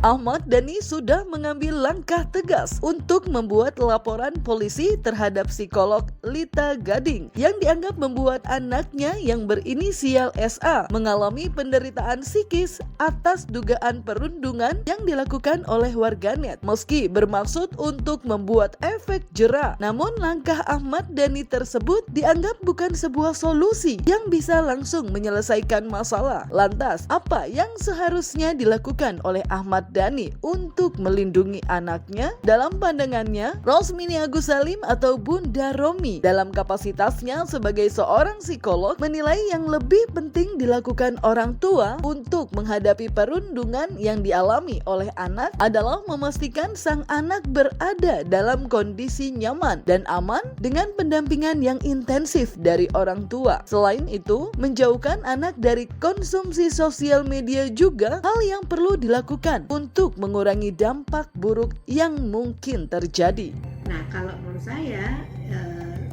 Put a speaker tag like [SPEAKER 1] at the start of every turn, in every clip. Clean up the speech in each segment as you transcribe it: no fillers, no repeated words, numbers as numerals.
[SPEAKER 1] Ahmad Dhani sudah mengambil langkah tegas untuk membuat laporan polisi terhadap psikolog Lita Gading yang dianggap membuat anaknya yang berinisial SA mengalami penderitaan psikis atas dugaan perundungan yang dilakukan oleh warganet. Meski bermaksud untuk membuat efek jera, namun langkah Ahmad Dhani tersebut dianggap bukan sebuah solusi yang bisa langsung menyelesaikan masalah. Lantas, apa yang seharusnya dilakukan oleh Ahmad Dhani untuk melindungi anaknya? Dalam pandangannya, Rosmini Agus Salim atau Bunda Romi dalam kapasitasnya sebagai seorang psikolog menilai yang lebih penting dilakukan orang tua untuk menghadapi perundungan yang dialami oleh anak adalah memastikan sang anak berada dalam kondisi nyaman dan aman dengan pendampingan yang intensif dari orang tua. Selain itu, menjauhkan anak dari konsumsi sosial media juga hal yang perlu dilakukan untuk mengurangi dampak buruk yang mungkin terjadi.
[SPEAKER 2] Nah, kalau menurut saya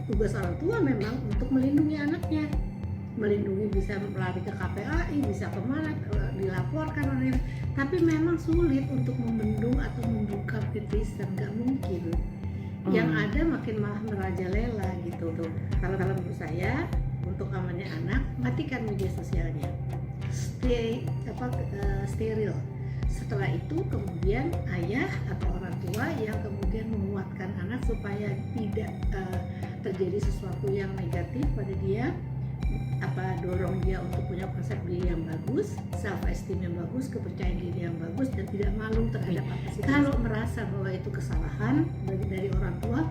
[SPEAKER 2] tugas orang tua memang untuk melindungi anaknya, melindungi, bisa lari ke KPAI, bisa kemana, dilaporkan orang, tapi memang sulit untuk membendung atau membuka netizen, nggak mungkin. Yang ada makin malah merajalela gitu tuh. Kalau menurut saya, untuk amannya anak, matikan media sosialnya, steril. Setelah itu kemudian ayah atau orang tua yang kemudian menguatkan anak supaya tidak terjadi sesuatu yang negatif pada dia, dorong dia untuk punya konsep diri yang bagus, self esteem yang bagus, kepercayaan diri yang bagus, dan tidak malu terhadap apa sih. Kalau merasa bahwa itu kesalahan dari orang tua,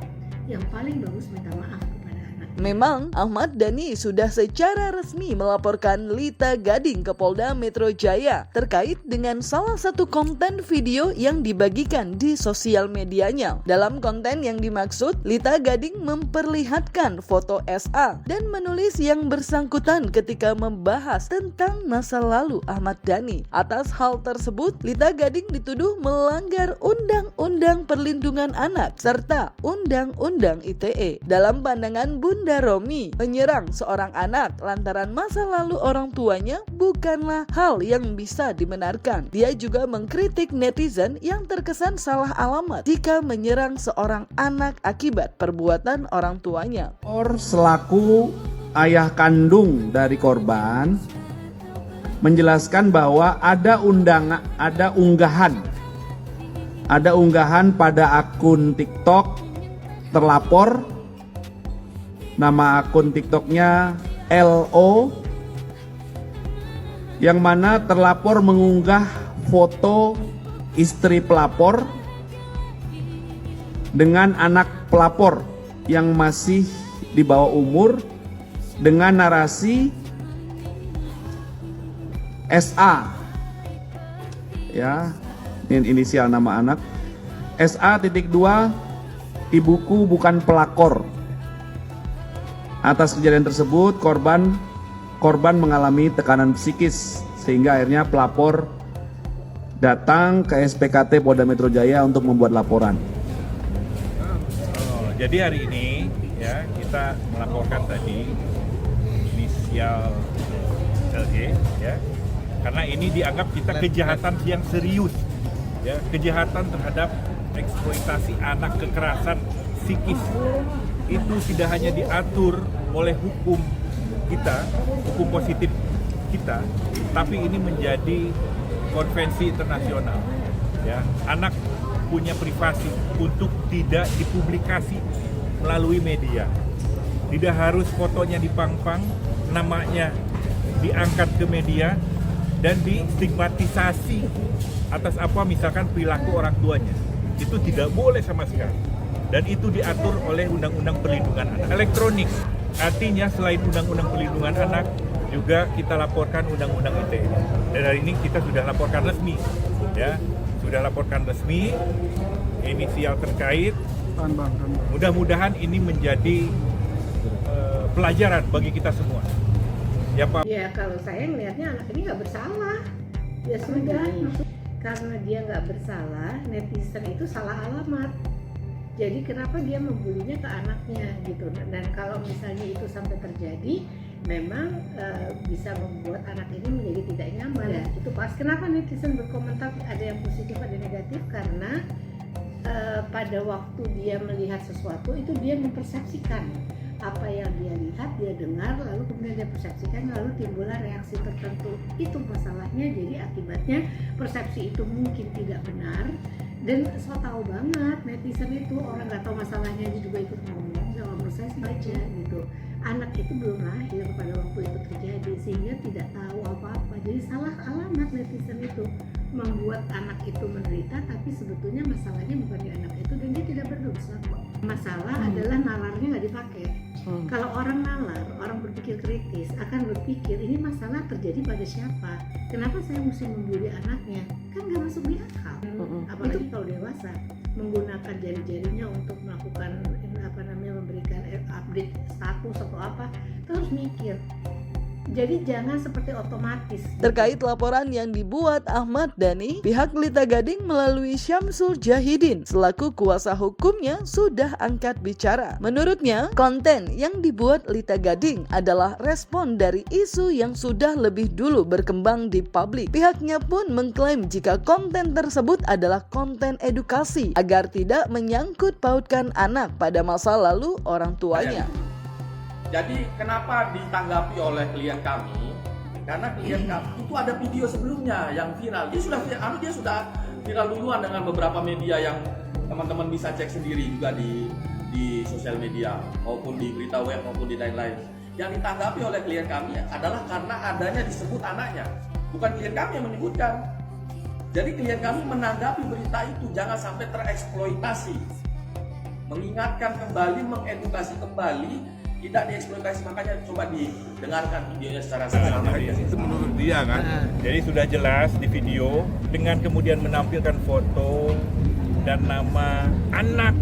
[SPEAKER 2] yang paling bagus minta maaf kepada anak.
[SPEAKER 1] Memang Ahmad Dhani sudah secara resmi melaporkan Lita Gading ke Polda Metro Jaya terkait dengan salah satu konten video yang dibagikan di sosial medianya. Dalam konten yang dimaksud, Lita Gading memperlihatkan foto SA dan menulis yang bersangkutan ketika membahas tentang masa lalu Ahmad Dhani. Atas hal tersebut, Lita Gading dituduh melanggar Undang-Undang Perlindungan Anak serta Undang-Undang ITE. Dalam pandangan Bunda Romi, menyerang seorang anak lantaran masa lalu orang tuanya bukanlah hal yang bisa dibenarkan. Dia juga mengkritik netizen yang terkesan salah alamat jika menyerang seorang anak akibat perbuatan orang tuanya.
[SPEAKER 3] Selaku ayah kandung dari korban menjelaskan bahwa ada unggahan pada akun TikTok terlapor. Nama akun TikToknya LO, yang mana terlapor mengunggah foto istri pelapor dengan anak pelapor yang masih di bawah umur dengan narasi SA, ya, ini inisial nama anak, SA.2, ibuku bukan pelakor. Atas kejadian tersebut, korban mengalami tekanan psikis sehingga akhirnya pelapor datang ke SPKT Polda Metro Jaya untuk membuat laporan.
[SPEAKER 4] Jadi hari ini ya kita melaporkan tadi inisial LG ya, karena ini dianggap kita kejahatan yang serius ya, kejahatan terhadap eksploitasi anak, kekerasan psikis. Itu tidak hanya diatur oleh hukum kita, hukum positif kita, tapi ini menjadi konvensi internasional. Ya, anak punya privasi untuk tidak dipublikasi melalui media. Tidak harus fotonya dipang-pang, namanya diangkat ke media dan distigmatisasi atas apa misalkan perilaku orang tuanya. Itu tidak boleh sama sekali. Dan itu diatur oleh Undang-Undang Perlindungan Anak. Elektronik, artinya selain Undang-Undang Perlindungan Anak, juga kita laporkan Undang-Undang ITE. Dan hari ini kita sudah laporkan resmi, ya, sudah laporkan resmi, inisial terkait. Mudah-mudahan ini menjadi pelajaran bagi kita semua. Ya Pak.
[SPEAKER 2] Ya kalau saya melihatnya anak ini nggak bersalah, ya sudah. Karena dia nggak bersalah, netizen itu salah alamat. Jadi kenapa dia membulinya ke anaknya gitu. Dan kalau misalnya itu sampai terjadi, memang bisa membuat anak ini menjadi tidak nyaman. Itu pas. Kenapa netizen berkomentar ada yang positif ada yang negatif? Karena pada waktu dia melihat sesuatu itu dia mempersepsikan apa yang dia lihat, dia dengar, lalu kemudian dia persepsikan, lalu timbullah reaksi tertentu. Itu masalahnya. Jadi akibatnya persepsi itu mungkin tidak benar. Dan so tahu banget netizen itu, orang nggak tahu masalahnya dia juga ikut ngomong. Kalau menurut saya sih aja gitu, anak itu belum lahir pada waktu itu terjadi sehingga tidak tahu apa-apa. Jadi salah alamat netizen itu, membuat anak itu menderita, tapi sebetulnya masalahnya bukan di anak itu dan dia tidak berdosa kok. Masalah adalah nalarnya nggak dipakai. Kalau orang nalar, orang berpikir kritis akan berpikir ini masalah terjadi pada siapa, kenapa saya mesti membuli anaknya, kan nggak masuk di akal. Apalagi kalau dewasa menggunakan jari-jarinya untuk melakukan memberikan update status atau apa, itu harus mikir. Jadi jangan seperti otomatis.
[SPEAKER 1] Terkait laporan yang dibuat Ahmad Dhani, pihak Lita Gading melalui Syamsul Jahidin selaku kuasa hukumnya sudah angkat bicara. Menurutnya, konten yang dibuat Lita Gading adalah respon dari isu yang sudah lebih dulu berkembang di publik. Pihaknya pun mengklaim jika konten tersebut adalah konten edukasi agar tidak menyangkut pautkan anak pada masa lalu orang tuanya.
[SPEAKER 5] Jadi kenapa ditanggapi oleh klien kami? Karena klien kami itu ada video sebelumnya yang viral. Dia sudah viral duluan dengan beberapa media yang teman-teman bisa cek sendiri juga di sosial media maupun di berita web maupun di lain-lain. Yang ditanggapi oleh klien kami adalah karena adanya disebut anaknya. Bukan klien kami yang menyebutkan. Jadi klien kami menanggapi berita itu jangan sampai tereksploitasi. Mengingatkan kembali, mengedukasi kembali, tidak dieksploitasi. Makanya coba didengarkan videonya secara sama.
[SPEAKER 4] Itu menurut dia kan. Jadi sudah jelas di video dengan kemudian menampilkan foto dan nama anak,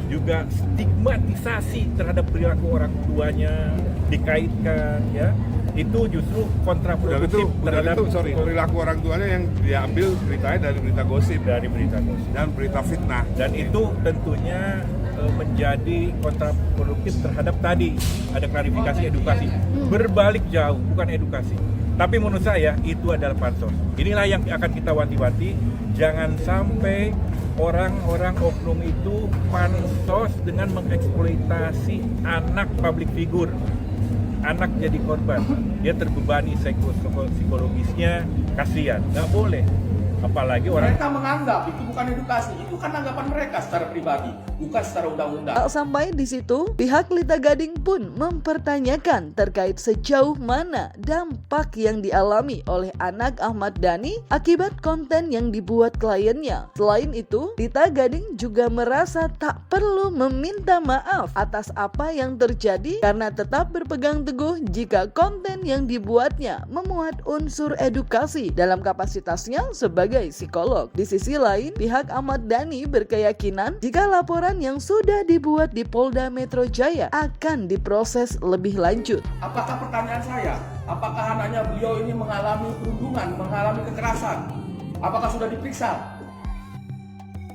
[SPEAKER 4] juga stigmatisasi terhadap perilaku orang tuanya dikaitkan, ya. Itu justru kontraproduktif terhadap
[SPEAKER 6] perilaku orang tuanya yang diambil beritanya dari berita gosip, dan berita fitnah.
[SPEAKER 4] Dan itu tentunya menjadi kontraproduktif terhadap tadi ada klarifikasi edukasi, berbalik jauh, bukan edukasi. Tapi menurut saya itu adalah pansos. Inilah yang akan kita wanti-wanti, jangan sampai orang-orang oknum itu pansos dengan mengeksploitasi anak public figure. Anak jadi korban, dia terbebani psikologisnya, kasihan, nggak boleh. Apalagi orang
[SPEAKER 5] mereka menganggap itu bukan edukasi, itu kan anggapan mereka secara pribadi, bukan secara undang-undang.
[SPEAKER 1] Tak sampai di situ, pihak Lita Gading pun mempertanyakan terkait sejauh mana dampak yang dialami oleh anak Ahmad Dhani akibat konten yang dibuat kliennya. Selain itu, Lita Gading juga merasa tak perlu meminta maaf atas apa yang terjadi karena tetap berpegang teguh jika konten yang dibuatnya memuat unsur edukasi dalam kapasitasnya sebagai psikolog. Di sisi lain, pihak Ahmad Dhani berkeyakinan jika laporan yang sudah dibuat di Polda Metro Jaya akan diproses lebih lanjut.
[SPEAKER 5] Apakah pertanyaan saya, apakah anaknya beliau ini mengalami perundungan, mengalami kekerasan? Apakah sudah diperiksa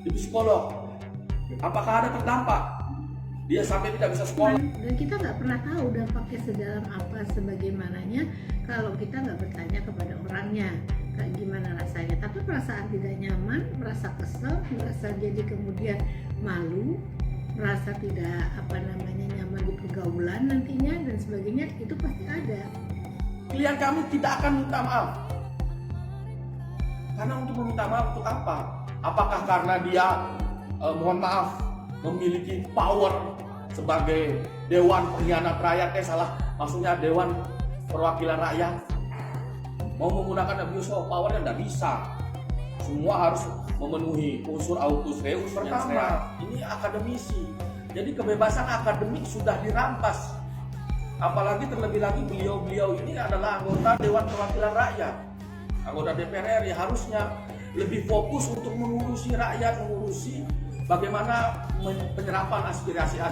[SPEAKER 5] di psikolog? Apakah ada terdampak? Dia sampai tidak bisa sekolah.
[SPEAKER 2] Dan kita nggak pernah tahu dampaknya sedalam apa, sebagaimananya kalau kita nggak bertanya kepada orangnya kayak gimana rasanya. Tapi perasaan tidak nyaman, merasa kesel, merasa jadi kemudian malu, merasa tidak nyaman di pergaulan nantinya dan sebagainya, itu pasti ada.
[SPEAKER 5] Klien kami tidak akan minta maaf. Karena untuk meminta maaf untuk apa? Apakah karena dia mohon maaf memiliki power sebagai Dewan Pengkhianat Rakyat, maksudnya Dewan Perwakilan Rakyat, mau menggunakan abuse of power yang tidak bisa. Semua harus memenuhi unsur autus reus. Pertama, ini akademisi. Jadi kebebasan akademik sudah dirampas. Apalagi terlebih lagi beliau ini adalah anggota Dewan Perwakilan Rakyat, anggota DPR RI, harusnya lebih fokus untuk mengurusi rakyat, mengurusi bagaimana penyerapan aspirasi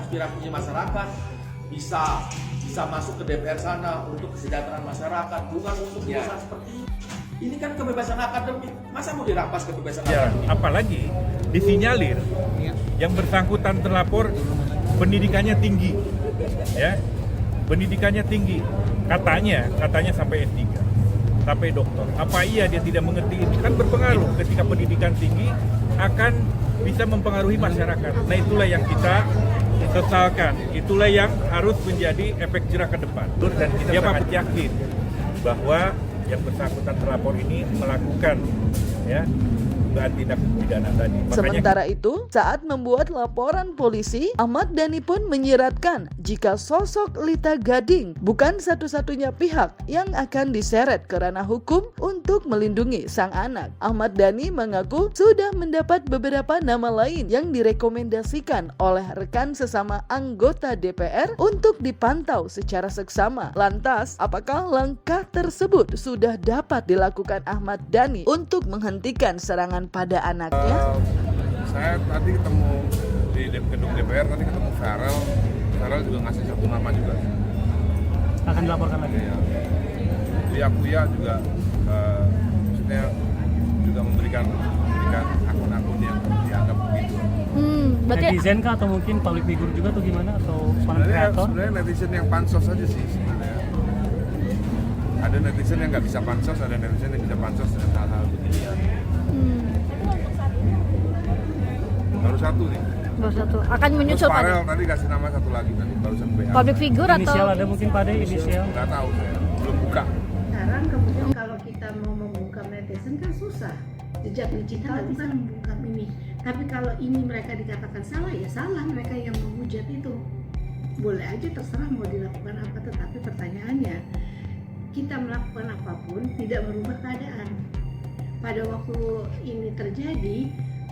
[SPEAKER 5] masyarakat bisa masuk ke DPR sana untuk kesejahteraan masyarakat, bukan untuk urusan seperti ini. Ini kan kebebasan akademik, masa mau dirampas kebebasan akademik?
[SPEAKER 4] Apalagi disinyalir yang bersangkutan terlapor pendidikannya tinggi, ya. pendidikannya tinggi, katanya sampai S3, sampai doktor. Apa iya dia tidak mengerti ini? Kan berpengaruh ketika pendidikan tinggi akan bisa mempengaruhi masyarakat. Nah itulah yang kita sesalkan, itulah yang harus menjadi efek jerah ke depan. Dan kita sangat yakin bahwa yang bersangkutan terlapor ini melakukan tindak pidana tadi.
[SPEAKER 1] Sementara itu, saat membuat laporan polisi, Ahmad Dhani pun menyiratkan jika sosok Lita Gading bukan satu-satunya pihak yang akan diseret ke ranah hukum untuk melindungi sang anak. Ahmad Dhani mengaku sudah mendapat beberapa nama lain yang direkomendasikan oleh rekan sesama anggota DPR untuk dipantau secara seksama. Lantas, apakah langkah tersebut sudah dapat dilakukan Ahmad Dhani untuk menghentikan serangan pada anaknya?
[SPEAKER 6] Saya tadi ketemu di gedung DPR, tadi ketemu Farel juga ngasih satu nama juga.
[SPEAKER 7] Akan dilaporkan lagi?
[SPEAKER 6] Ya. Jadi Akuya juga maksudnya juga memberikan akun-akun yang dianggap begitu.
[SPEAKER 7] Berarti netizen kah atau mungkin public figure juga atau gimana, atau kreator?
[SPEAKER 6] Sebenarnya netizen yang pansos aja sih sebenarnya. Ada netizen yang nggak bisa pansos, ada netizen yang bisa pansos dengan hal-hal beginian. Baru satu nih.
[SPEAKER 8] Baru satu. Akan menyusul
[SPEAKER 6] Terus Farel
[SPEAKER 8] pada
[SPEAKER 6] tadi kasih nama satu lagi tadi, barusan BA.
[SPEAKER 8] public figure atau
[SPEAKER 7] Inisial ada mungkin pada inisial?
[SPEAKER 6] Nggak tahu saya, belum buka.
[SPEAKER 2] Sekarang kemudian kalau kita mau membungkam netizen kan susah, jejak digital bisa membungkam ini. Tapi kalau ini mereka dikatakan salah, ya salah, mereka yang menghujat itu. Boleh aja terserah mau dilakukan apa, tetapi pertanyaannya, kita melakukan apapun tidak merubah keadaan. Pada waktu ini terjadi,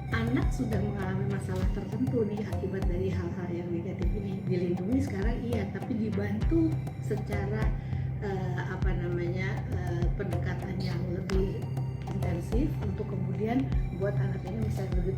[SPEAKER 2] anak sudah mengalami masalah tertentu nih akibat dari hal-hal yang negatif ini. Dilindungi sekarang iya, tapi dibantu secara pendekatan yang lebih intensif untuk kemudian buat anak ini bisa lebih